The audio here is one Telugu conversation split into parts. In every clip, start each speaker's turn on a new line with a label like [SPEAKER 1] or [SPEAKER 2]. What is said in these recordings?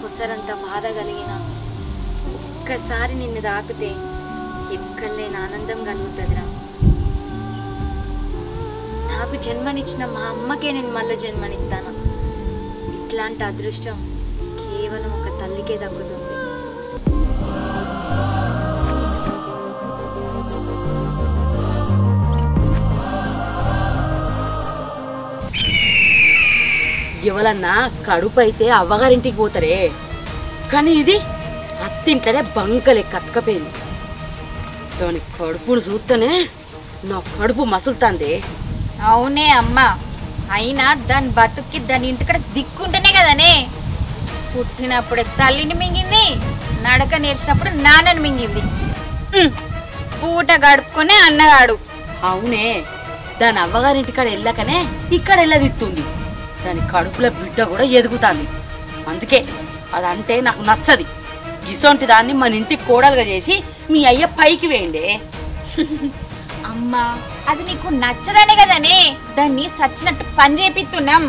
[SPEAKER 1] కొసరంత బాధ కలిగిన ఒక్కసారి నిన్ను తాకితే ఎక్కడలేని ఆనందం కలుగుతుందిరా. నాకు జన్మనిచ్చిన మా అమ్మకే నేను మళ్ళీ జన్మనిస్తాను. ఇట్లాంటి అదృష్టం కేవలం ఒక తల్లికే దక్కుతుంది.
[SPEAKER 2] ఎవరన్నా కడుపు అయితే అవ్వగారింటికి పోతారే, కానీ ఇది అత్తింట్లోనే బంకలే కతకపోయింది. దాని కడుపును చూస్తేనే నా కడుపు మసులుతుంది.
[SPEAKER 1] అవునే అమ్మ, అయినా దాని బతుక్కి దాని ఇంటికడ దిక్కుంటేనే కదనే. పుట్టినప్పుడే తల్లిని మింగింది, నడక నేర్చినప్పుడు నాన్నని మింగింది. పూట గడుపుకునే అన్నగాడు.
[SPEAKER 2] అవునే, దాని అవ్వగారింటికాడ వెళ్ళకనే ఇక్కడ వెళ్ళదిస్తుంది. దాని కడుపులో బిడ్డ కూడా ఎదుగుతుంది. అందుకే అదంటే నాకు నచ్చది. గిసొంటి దాన్ని మన ఇంటికి కోడలుగా చేసి మీ అయ్య పైకి వేయండి.
[SPEAKER 1] అమ్మా, అది నీకు నచ్చదనే కదనే దాన్ని సచ్చినట్టు పని చేపిస్తున్నాం.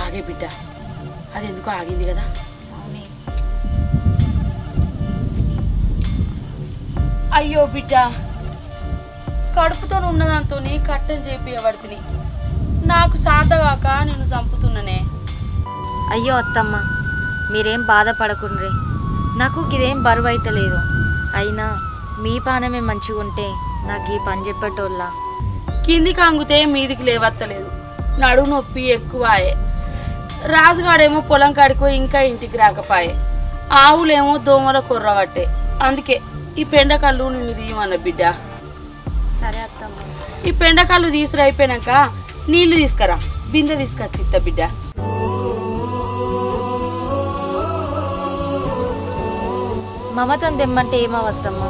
[SPEAKER 2] ఆగే బిడ్డ, అది ఎందుకో ఆగింది కదా. అయ్యో బిడ్డ, కడుపుతో ఉన్నదాంతో కట్టెలు చేపియబడుతుంది. నాకు సాధగాక నేను చంపుతున్నానే.
[SPEAKER 1] అయ్యో అత్తమ్మ, మీరేం బాధపడకుండ్రి. నాకు ఇదేం బరువు అయితే లేదు. అయినా మీ పానమే మంచిగా ఉంటే నాకు ఈ పని చెప్పేటోళ్ళ.
[SPEAKER 2] కిందికి అంగుతే మీదికి లేవత్తలేదు. నడుము నొప్పి ఎక్కువాయే. రాజుగాడేమో పొలం కాడికో ఇంకా ఇంటికి రాకపాయే. ఆవులేమో దోమల కొర్రబట్టే. అందుకే ఈ పెండకాళ్ళు నిన్ను తీయమన్న బిడ్డ.
[SPEAKER 1] సరే అత్తమ్మ.
[SPEAKER 2] ఈ పెండకాళ్ళు తీసుడు అయిపోయినాక నీళ్లు తీసుకురా, బిందె తీసుకొచ్చి ఇత్త బిడ్డ.
[SPEAKER 1] మమతను తెమ్మంటే ఏమవత్తమ్మ?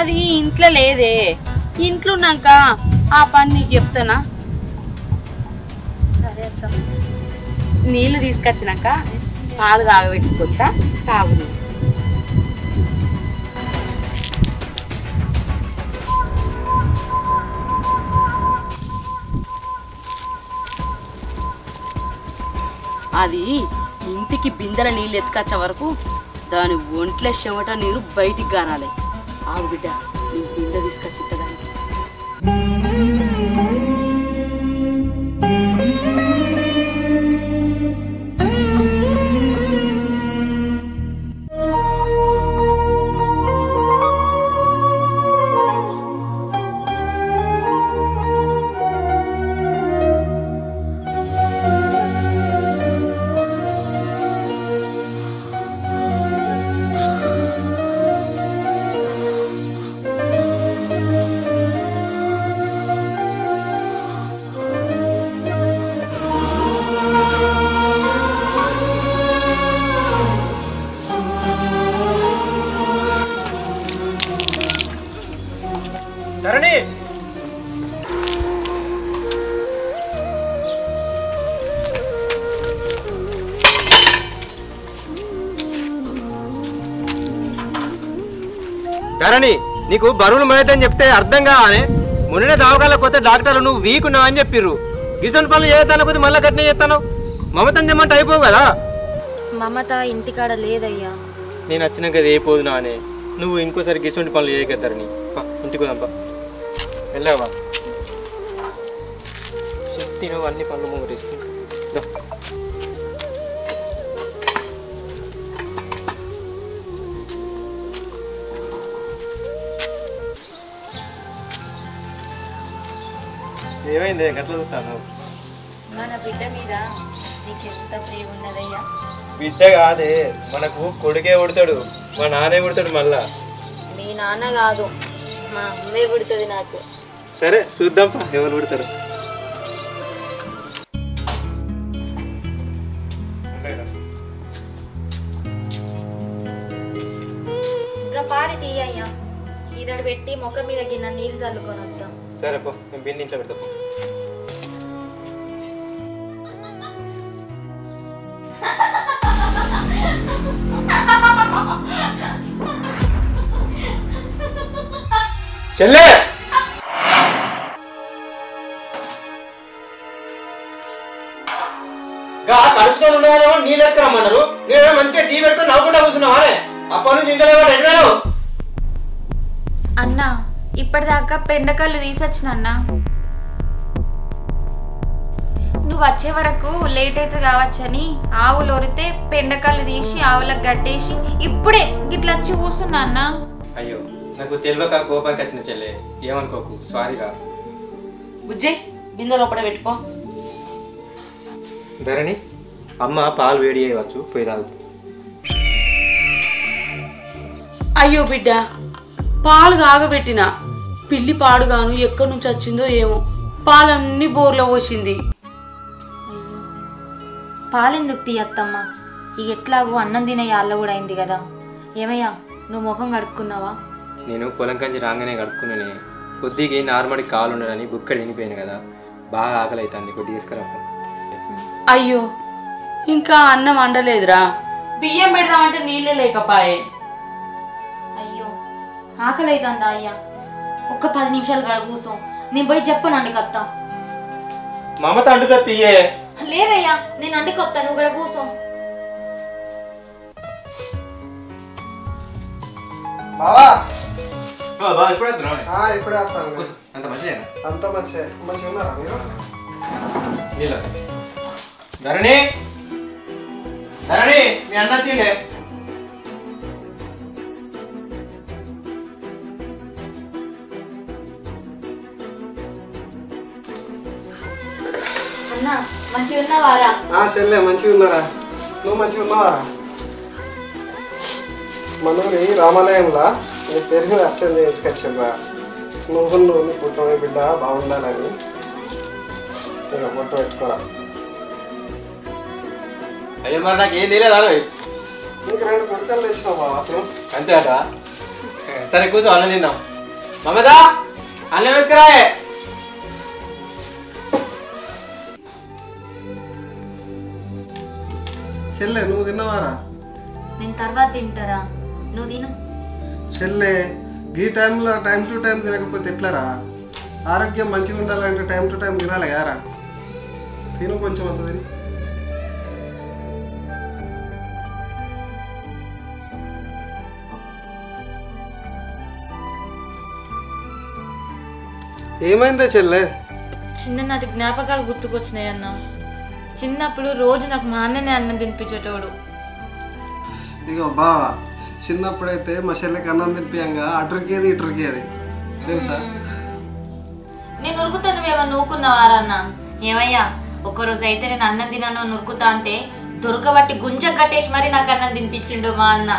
[SPEAKER 2] అది ఇంట్లో లేదే. ఇంట్లో ఉన్నాక ఆ పని నీకు చెప్తానా?
[SPEAKER 1] సరే అత్తమ్మ.
[SPEAKER 2] నీళ్లు తీసుకొచ్చినాక పాలు తాగబెట్టుకుంటా, తాగు. అది ఇంటికి బిందెల నీళ్ళు ఎత్తుకొచ్చే వరకు దాని ఒంట్లో చెమట నీరు బయటికి గారాలి. ఆగు బిడ్డ, నీ బిందె తీసుకొచ్చి దానికి.
[SPEAKER 3] ధరణి, ధరణి, నీకు బరువులు మోయద్దని చెప్తే అర్థం కావాలని మొన్ననే దవాఖానలో కొత్త డాక్టర్లు నువ్వు వీకున్నావు అని చెప్పిర్రు. గిసొంటి పనులు చేస్తాను కొద్ది మళ్ళీ కట్నే చేస్తాను. మమతని తెమ్మంటే అయిపోవు కదా.
[SPEAKER 1] మమత ఇంటికాడ లేదయ్యా.
[SPEAKER 3] నేను వచ్చినాక అది అయిపోదు నానే. నువ్వు ఇంకోసారి గిసొంటి పనులు చేయగలుగుతారని ఇంటికి పోదాంపా. వెళ్ళావా? శక్తి నువ్వు అన్ని పనులు ముంగరేసుకుంటా. ఏమైంది గట్ల చూస్తాను?
[SPEAKER 1] మన బిడ్డ మీద నీకు ఎంత ప్రేమ ఉన్నదయ్యా.
[SPEAKER 3] బిడ్డ కాదే, మనకు కొడుకే పుడతాడు, మా నాన్నే పుడతాడు. మళ్ళా
[SPEAKER 1] మీ నాన్న కాదు, మా అమ్మే పుడుతుంది నాకు.
[SPEAKER 3] సరే చూద్దాంపా ఎవరు పుడతారు.
[SPEAKER 1] ఇంకా పారి టీ అయ్యా. ఇదడు పెట్టి మొక్క మీద గిన్నె నీళ్ళు చల్లుకొని వద్దాం.
[SPEAKER 3] సరే పో, నేను బింది ఇంట్లో పెడతా పో. చెల్లె కడుపుతో ఉండవాలేమో నీళ్ళు ఎత్తుకురమ్మన్నారు. నేను మంచిగా టీ పెట్టుకుని నవ్వుకుంటా కూర్చున్నావానే. అప్పటి నుంచి ఇంట్లో ఎటువేను
[SPEAKER 4] అన్నా. ఇప్పటిదాకా పెండకళ్ళు తీసొచ్చిన అన్నా. నువ్వు వచ్చే వరకు లేట్ అయితే కావచ్చని ఆవులు ఒరితే పెండకళ్ళు తీసి ఆవులకు గట్టేసి ఇప్పుడే గిట్లా వచ్చి కూర్చున్నా అన్నా.
[SPEAKER 3] అయ్యో, నాకు తెలియక కోపానికి వచ్చిన చెల్లె, ఏమనుకోకు, సారీగా.
[SPEAKER 2] బుజ్జి బిందె లోపల పెట్టుకో.
[SPEAKER 3] ధరణి, అమ్మ పాలు వేడి చేయవచ్చు, పోయి తాగు.
[SPEAKER 2] అయ్యో బిడ్డ, పాలు కాగబెట్టిన పిల్లి పాడుగాను ఎక్కడి నుంచి వచ్చిందో ఏమో, పాలన్నీ బోర్లో పోసింది.
[SPEAKER 1] అయ్యో, పాలెందుకు తీయత్తమ్మా? ఇక ఎట్లాగూ అన్నం తినే యాళ్ళ కూడా అయింది కదా. ఏమయ్యా, నువ్వు ముఖం కడుక్కున్నావా?
[SPEAKER 3] నేను పొలం కంచి రాగానే కడుక్కున్నానే. కొద్దిగా నార్మల్గా కాలు ఉండదని బుక్కడ తినిపోయాను కదా, బాగా ఆకలి అవుతుంది, కొద్దిగా తీసుకురాకు.
[SPEAKER 2] అయ్యో, ఇంకా అన్నం వండలేదురా. బియ్యం పెడదామంటే నీళ్ళే లేకపాయే.
[SPEAKER 1] అయ్యో, ఆకలి అవుతుందా అయ్యా? ఒక్క 10 నిమిషాలు గడ కూర్చో, నేను పోయి చెప్పనండి కత్తా.
[SPEAKER 3] మమత అంటుతా తీయే.
[SPEAKER 1] లేదయ్యా, నేను అండి కొత్త, నువ్వు కూడా కూర్చో.
[SPEAKER 3] ఇప్పుడే
[SPEAKER 5] వస్తాను.
[SPEAKER 3] అంత మంచిదేనా?
[SPEAKER 5] అంత మంచిగా ఉన్నారా మీరు?
[SPEAKER 3] ధరణి, ధరణి, మీ అన్న వచ్చిండే.
[SPEAKER 1] అన్నా, మంచిగా ఉన్నావారా?
[SPEAKER 5] చెల్లె మంచిగా ఉన్నారా? నువ్వు మంచిగా ఉన్నావారా? మనూరి రామాలయంలో నీ పేరు మీద అర్చన చేసుకొచ్చారా? నువ్వు నీ పుట్టమే బిడ్డ బాగుండాలని ఇక పొట్టు పెట్టుకోరా.
[SPEAKER 3] అయ్యో, మరి నాకు ఏం తెలియదు అరవై.
[SPEAKER 5] నీకు 2 పుడకలు తెచ్చినావు బాబా.
[SPEAKER 3] అంతే అట. సరే కూర్చో, అన్నం తిందాం. మమత, అన్నం వేసుకురాయే.
[SPEAKER 5] చెల్లె నువ్వు తిన్నావారా?
[SPEAKER 1] నేను తర్వాత తింటారా, నువ్వు తిను.
[SPEAKER 5] చెల్లె ఈ టైంలో టైం టు టైం తినకపోతే ఎట్లరా? ఆరోగ్యం మంచిగా ఉండాలంటే టైం టు టైం తినాలి కదరా? తిను కొంచెం అంత తిని. ఏమైందే చెల్లె?
[SPEAKER 1] చిన్ననాటి జ్ఞాపకాలు గుర్తుకొచ్చినాయి అన్న. చిన్నప్పుడు రోజు నాకు మా అన్ననే అన్నం తినిపించేటోడు.
[SPEAKER 5] ఇగో బావా, చిన్నప్పుడైతే మా చెల్లెకి అన్నం తినిపియంగా అటురికేది ఇటురికేది తెలుసా?
[SPEAKER 1] నేను ఉరుకుతా, నువ్వేమన్నా నూకున్నావారా అన్న? ఏమయ్యా, ఒక్కరోజు అయితే నేను అన్నం తిన్నాను నురుకుతా అంటే దొరకబట్టి గుంజ కట్టేసి మరి నాకు అన్నం తినిపించిండు మా అన్న.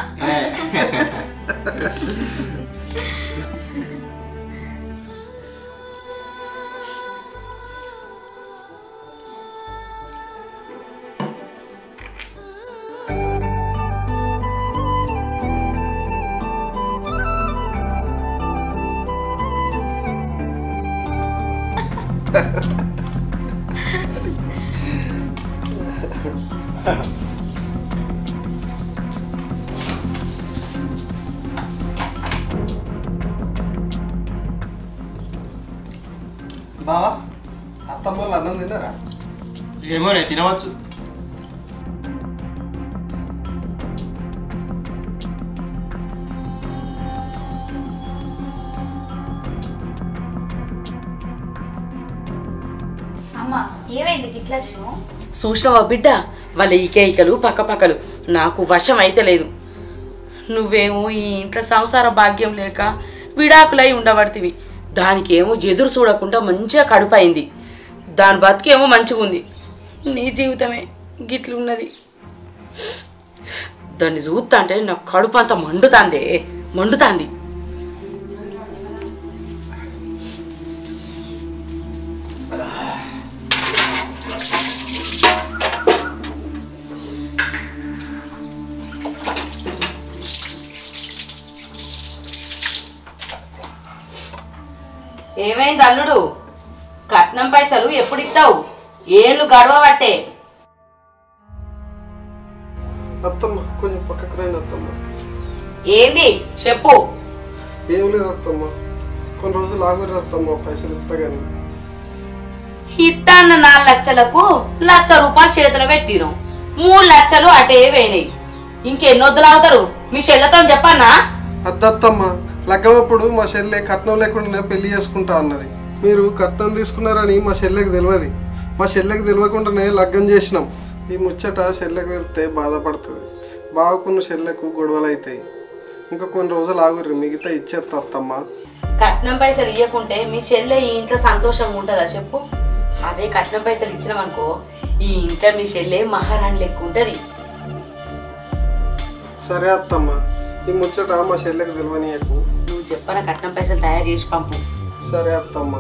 [SPEAKER 5] బావా, అత్తమ్మ వాళ్ళు అన్నం తిన్నారా?
[SPEAKER 3] ఏమో నేను తినవచ్చు.
[SPEAKER 1] అమ్మా, ఏమైంది గిట్లా వచ్చినావు?
[SPEAKER 2] చూసినావా బిడ్డ, వాళ్ళ ఈకేయికలు పక్కపక్కలు నాకు వశం అయితే లేదు. నువ్వేమో ఈ ఇంట్లో సంసార భాగ్యం లేక విడాకులై ఉండబడితివి, దానికేమో ఎదురు చూడకుండా మంచిగా కడుపైంది, దాని బతికేమో మంచిగా ఉంది. నీ జీవితమే గిట్లున్నది. దాన్ని చూస్తా అంటే నాకు కడుపు అంతా మండుతాంది. ఏమైంది అల్లుడు? కట్నం పైసలు ఎప్పుడు ఇస్తావు? ఏళ్ళు గడవబట్టే.
[SPEAKER 5] అత్తమ్మ కొంచెం పక్కకు రండి అత్తమ్మ.
[SPEAKER 2] ఏంది చెప్పు.
[SPEAKER 5] ఏం లేదు అత్తమ్మ, కొన్ని రోజులు ఆగురు అత్తమ్మ, పైసలు ఇస్తా కానీ.
[SPEAKER 2] ఇస్తాన్న 4 లక్షలకు ₹1,00,000 చేతిలో పెట్టిను. 3 లక్షలు అటే పోయినాయి. ఇంకెన్నొద్దులు అవుతారు? మీ చెల్లెతో చెప్పన్నా?
[SPEAKER 5] అద్దత్తమ్మ, లగ్గమప్పుడు మా చెల్లె కట్నం లేకుండానే పెళ్లి చేసుకుంటా అన్నది. మీరు కట్నం తీసుకున్నారని మా చెల్లెకి తెలియదు. మా చెల్లెకి తెలియకుండానే లగ్గం చేసినాం. ఈ ముచ్చట చెల్లెకి వెళ్తే బాధపడుతుంది. బావకున్న చెల్లెకు గొడవలు అవుతాయి. ఇంకా కొన్ని రోజులు ఆగుర్రి, మిగతా ఇచ్చేస్తా అత్తమ్మ.
[SPEAKER 2] కట్నం పైసలు ఇవ్వకుంటే మీ చెల్లె ఈ ఇంట్లో సంతోషంగా ఉంటుందా చెప్పు? అదే కట్నం పైసలు ఇచ్చినామనుకో, ఈ ఇంట్లో మీ చెల్లె మహారాణి లెక్క ఉంటుంది.
[SPEAKER 5] సరే అత్తమ్మ, ఈ ముచ్చట మా చెల్లెకి తెలియనీయకు.
[SPEAKER 2] నువ్వు చెప్పన కట్నం పైసలు తయారు చేసి పంపు.
[SPEAKER 5] సరే అత్తమ్మ.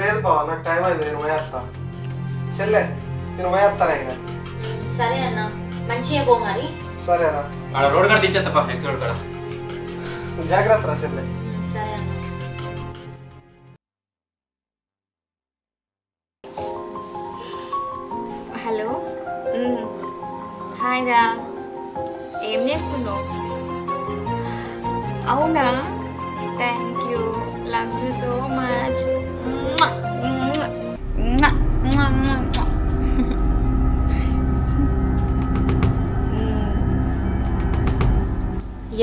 [SPEAKER 5] లేదు బావ, నాకు టైం అయింది, నేను పోయేస్తా. చెల్లె నేను పోయేస్తాను అయినా.
[SPEAKER 1] సరే అన్న, మంచిగా పో మరి.
[SPEAKER 5] సరేరా,
[SPEAKER 3] రోడ్ కాడ తెచ్చేస్తా, ఎక్స్ రోడ్ కాడ.
[SPEAKER 5] జాగ్రత్త రా చెల్లె.
[SPEAKER 1] సరే అన్న.
[SPEAKER 4] హలో, హాయ్ రా. ఏం చేస్తున్నావు? అవునా, thank you, love you so much.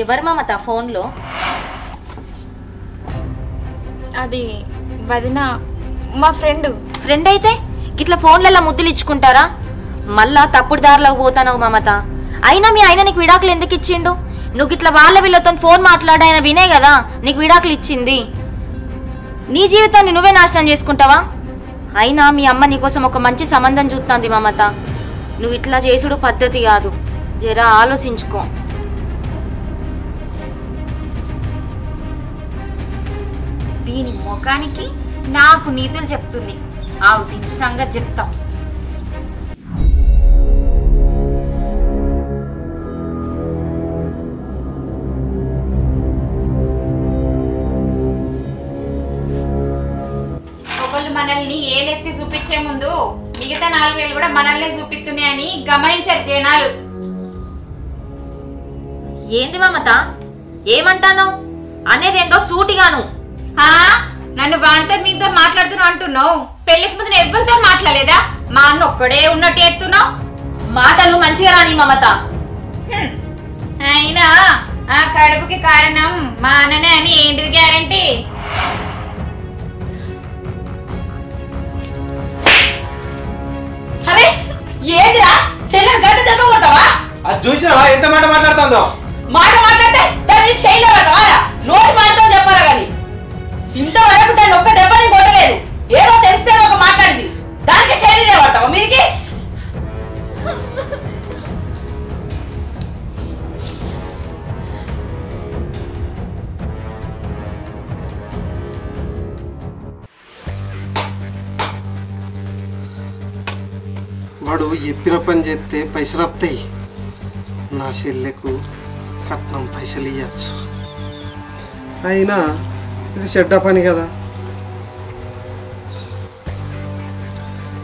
[SPEAKER 1] ఎవరు మమత ఫోన్లో?
[SPEAKER 4] అది వదిన, మా ఫ్రెండ్
[SPEAKER 1] అయితే ఇట్లా ఫోన్లలో ముద్దులు ఇచ్చుకుంటారా? మళ్ళా తప్పుడు దారిలోకి పోతానవు మమత. అయినా మీ ఆయన నీకు విడాకులు ఎందుకు ఇచ్చిండు? నువ్వు ఇట్లా వాళ్ళ వీళ్ళతో ఫోన్ మాట్లాడాయన వినే కదా నీకు విడాకులు ఇచ్చింది. నీ జీవితాన్ని నువ్వే నాశనం చేసుకుంటావా? అయినా మీ అమ్మ నీకోసం ఒక మంచి సంబంధం చూస్తుంది మమత. నువ్వు ఇట్లా చేసుడు పద్ధతి కాదు, జరా ఆలోచించుకో.
[SPEAKER 4] దీని ముఖానికి నాకు నీతులు చెప్తుంది. ఆవు దీని సంగతి చెప్తాం. ఒకళ్ళు మనల్ని ఏలెత్తి చూపించే ముందు మిగతా 4 వేలు కూడా మనల్నే చూపిస్తున్నాయని గమనించారు జనాలు.
[SPEAKER 1] ఏంది మమత, ఏమంటాను అనేదేందో సూటిగాను.
[SPEAKER 4] నన్ను వాంతో మీతో మాట్లాడుతున్నావు అంటున్నావు. పెళ్లికి ముందు ఎవరితో మాట్లాడలేదా? మా అన్న ఒక్కడే ఉన్నట్టు ఎత్తున్నావు.
[SPEAKER 1] మాటలు మంచిగా రాని మమత.
[SPEAKER 4] అయినా ఆ కడుపుకి కారణం మా అన్ననే అని ఏంటిది గ్యారంటీ?
[SPEAKER 2] అరే ఏదిరా, చెల్లెని గంట దెబ్బ కొడతావా?
[SPEAKER 3] అది చూసినావా ఎంత మాట మాట్లాడుతుందో?
[SPEAKER 2] మాట మాట్లాడితే దాన్ని చేయలే పడతావా? నోటి మాటతో చెప్పారా కానీ ఇంతవరకు దాన్ని ఒక్క దెబ్బని కొట్టలేదు. ఏదో తెలిస్తే ఒక మాట్లాడింది, దానికి శైలిదే పడతావా మీరికి?
[SPEAKER 5] వాడు చెప్పిన పని చేస్తే పైసలు వస్తాయి. నా చెల్లెకు కట్నం పైసలు ఇవ్వచ్చు. అయినా ఇది చెడ్డ పని కదా.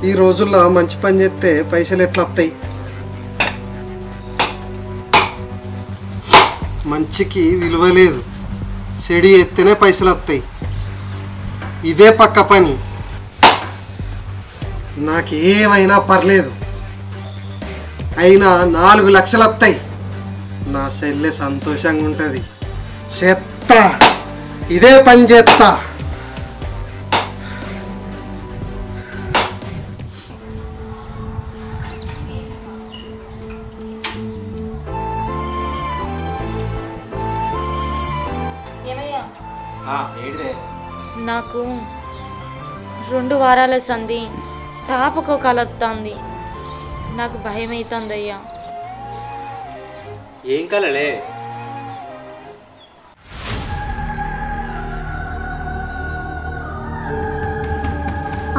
[SPEAKER 5] ఈ రోజుల్లో మంచి పని చేస్తే పైసలు ఎట్లా వస్తాయి? మంచికి విలువ లేదు, చెడి ఎత్తేనే పైసలు వస్తాయి. ఇదే పక్క పని. నాకేమైనా పర్లేదు, అయినా 4 లక్షలు వస్తాయి. నా చెల్లె సంతోషంగా ఉంటుంది. చేస్తా, ఇదే పని చేస్తా.
[SPEAKER 1] నాకు 2 వారాల సంధి తాపకో కలొత్తాంది. నాకు భయం అవుతుందయ్యా.
[SPEAKER 3] ఏం కలలే?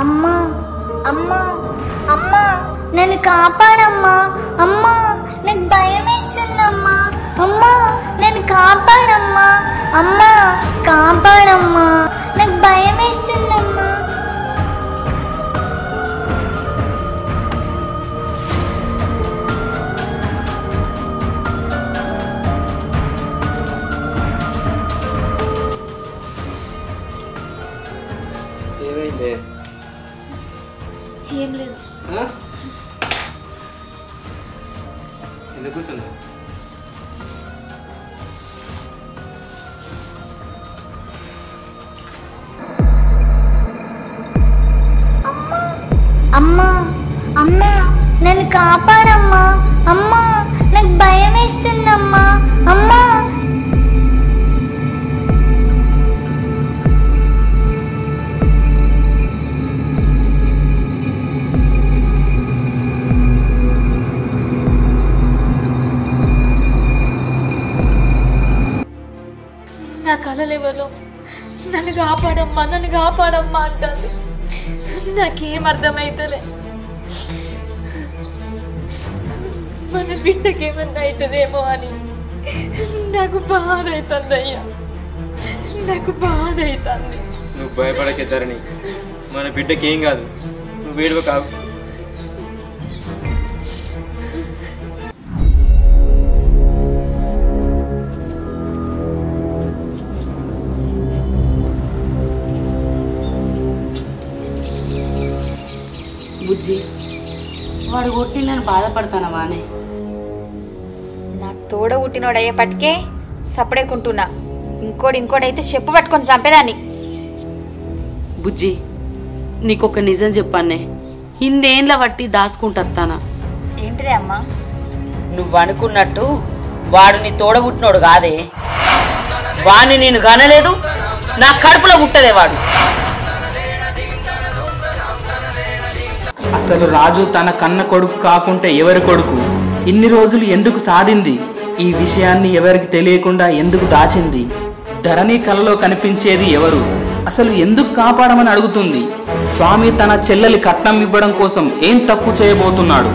[SPEAKER 6] అమ్మా అమ్మా అమ్మా, నన్ను కాపాడమ్మా. అమ్మా, నాకు భయం వేస్తుందమ్మా. అమ్మా నేను కాపాడమ్మా. అమ్మా కాపాడమ్మా, నాకు భయం వేస్తుందమ్మా.
[SPEAKER 1] ఏం లేదు.
[SPEAKER 3] ఎందుకు కూర్చున్నావు?
[SPEAKER 6] అమ్మా అమ్మా నన్ను కాపాడమ్మా. అమ్మా నాకు భయం వేస్తుందమ్మా. అమ్మా
[SPEAKER 1] నా కలలేవలో నన్ను కాపాడమ్మా, నన్ను కాపాడమ్మా అంటారు. నాకేం అర్థమైతలే. మన బిడ్డకి ఏమన్నా అవుతుందేమో అని నాకు బాధ అవుతుంది అయ్యా, నాకు బాధ అవుతుంది.
[SPEAKER 3] నువ్వు భయపడకే ధరణి, మన బిడ్డకి ఏం కాదు, నువ్వు వేడువ కావు.
[SPEAKER 2] బుజ్జి వాడు కొట్టి నేను బాధపడతానవా అనే?
[SPEAKER 4] నాకు తోడ పుట్టినోడు అయ్యేపటికే సపడేకుంటున్నా. ఇంకోడైతే చెప్పు పట్టుకొని చంపేదాన్ని.
[SPEAKER 2] బుజ్జి నీకొక నిజం చెప్పానే, ఇన్నేళ్ళ బట్టి దాచుకుంటానా?
[SPEAKER 4] ఏంటిదే అమ్మా?
[SPEAKER 2] నువ్వు అనుకున్నట్టు వాడు నీ తోడబుట్టినోడు కాదే. వాడిని నేను కనలేదు, నా కడుపులో పుట్టదే వాడు.
[SPEAKER 7] అసలు రాజు తన కన్న కొడుకు కాకుంటే ఎవరి కొడుకు? ఇన్ని రోజులు ఎందుకు సాధింది? ఈ విషయాన్ని ఎవరికి తెలియకుండా ఎందుకు దాచింది? ధరణి కలలో కనిపించేది ఎవరు? అసలు ఎందుకు కాపాడమని అడుగుతుంది? స్వామి తన చెల్లెలి కట్నం ఇవ్వడం కోసం ఏం తప్పు చేయబోతున్నాడు?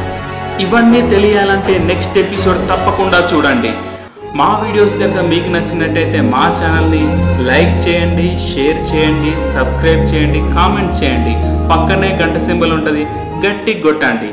[SPEAKER 7] ఇవన్నీ తెలియాలంటే నెక్స్ట్ ఎపిసోడ్ తప్పకుండా చూడండి. మా వీడియోస్ కనుక మీకు నచ్చినట్టయితే మా ఛానల్ని లైక్ చేయండి, షేర్ చేయండి, సబ్స్క్రైబ్ చేయండి, కామెంట్ చేయండి. పక్కనే గంట సింబల్ ఉంటుంది, గట్టి కొట్టండి.